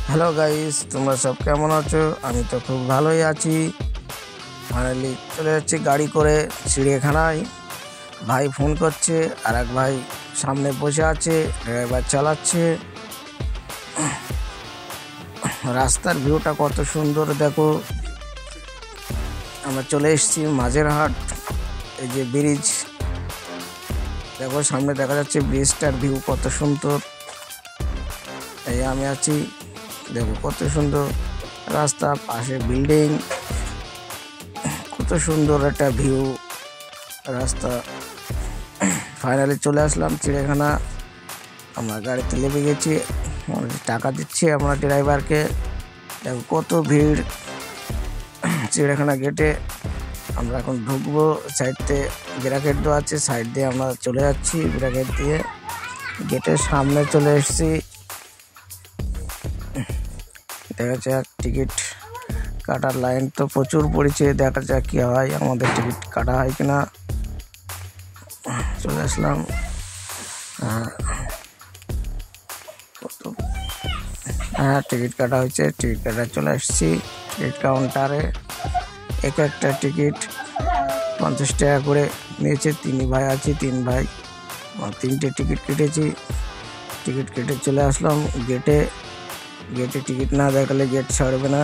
Hello guys, তোমরা সব কেমন আছো? আমি তো খুব ভালোই আছি। ফাইনালি চলে যাচ্ছি গাড়ি করে চিড়িয়াখানায়। ভাই ফোন করছে, আর এক ভাই সামনে বসে আছে, ড্রাইভার চালাচ্ছে। রাস্তার ভিউটা কত সুন্দর দেখো। আমরা চলে এসেছি মাঝেরহাট। এই যে ব্রিজ দেখো, সামনে দেখা যাচ্ছে ব্রিজটার ভিউ কত সুন্দর। এই আমি আছি, দেখো কত সুন্দর রাস্তা, পাশে বিল্ডিং, কত সুন্দর একটা ভিউ রাস্তা। ফাইনালি চলে আসলাম চিড়িয়াখানা। আমরা গাড়িতে লেগে গেছি, টাকা দিচ্ছি আমরা ড্রাইভারকে। দেখো কত ভিড় চিড়িয়াখানা গেটে। আমরা এখন ঢুকবো। সাইড দিয়ে ব্র্যাকেট দেওয়া আছে, সাইড দিয়ে আমরা চলে যাচ্ছি ব্র্যাকেট দিয়ে। গেটের সামনে চলে এসেছি। দেখা যাক টিকিট কাটার লাইন তো প্রচুর পড়েছে, দেখা যাক কি হয়, আমাদের টিকিট কাটা হয় কিনা। চলে আসলাম। হ্যাঁ, টিকিট কাটা হয়েছে, টিকিট কাটা চলে আসছি টিকিট কাউন্টারে। একটা টিকিট 50 টাকা করে নিয়েছে। 3 ভাই আছি, 3 ভাই, 3টে টিকিট কেটেছি। টিকিট কেটে চলে আসলাম গেটে। গেটে টিকিট না দেখালে গেট ছাড়বে না।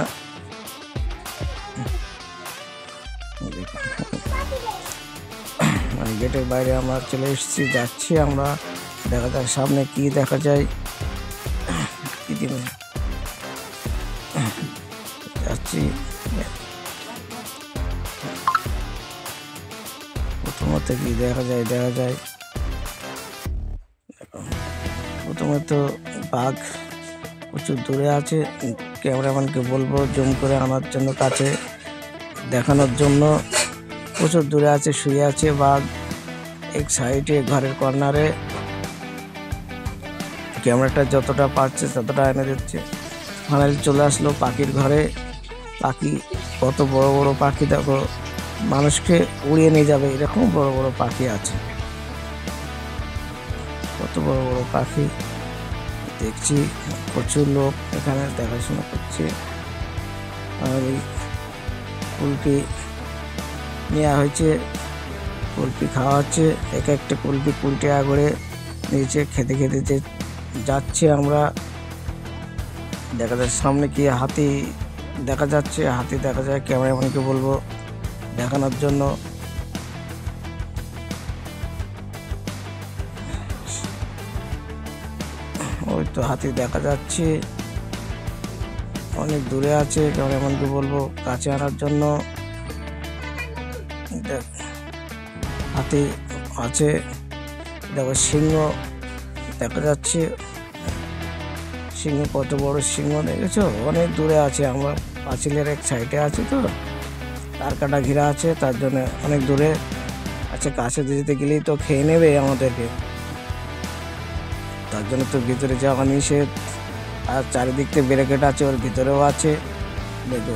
গেটের বাইরে আমরা চলে এসেছি, যাচ্ছি আমরা। দেখা যাক সামনে কি দেখা যায়। কি জিনিস যাচ্ছি। প্রথমত কি দেখা যায়, প্রথমে তো বাঘ প্রচুর দূরে আছে। ক্যামেরাম্যানকে বলবো জুম করে আনার জন্য, কাছে দেখানোর জন্য। প্রচুর দূরে আছে, শুয়ে আছে বাঘ এক সাইডে ঘরের কর্নারে। ক্যামেরাটা যতটা পারছে ততটা এনে দিচ্ছে। ফাইনালি চলে আসলো পাখির ঘরে। পাখি, কত বড় বড় পাখি দেখো, মানুষকে উড়িয়ে নিয়ে যাবে এরকম বড় বড় পাখি আছে। কত বড় বড় পাখি দেখছি। প্রচুর লোক এখানে দেখাশোনা করছে। আর কুলপি নেওয়া হয়েছে, কুলপি খাওয়া হচ্ছে। একটা কুলপি 20 টাকা করে নিয়েছে। খেতে খেতে যাচ্ছে আমরা। দেখা যাচ্ছে সামনে কি হাতি দেখা যাচ্ছে, হাতি দেখা যায়। ক্যামেরাম্যানকে বলবো দেখানোর জন্য। ওই তো হাতি দেখা যাচ্ছে, অনেক দূরে আছে। ক্যামেরাম্যানকে বলবো কাছে আনার জন্য। হাতি আছে, দেখো সিংহ দেখা যাচ্ছে। সিংহ, কত বড় সিংহ দেখেছো, অনেক দূরে আছে। আমরা পাঁচিলের এক সাইডে আছি তো, তার কাটা ঘিরা আছে, তার জন্য অনেক দূরে আছে। কাছে যেতে গেলেই তো খেয়ে নেবে আমাদেরকে, তার জন্য তো ভিতরে যাওয়া নিষেধ। আর চারিদিক থেকে ব্যারিকেড আছে, ওর ভিতরেও আছে। দেখো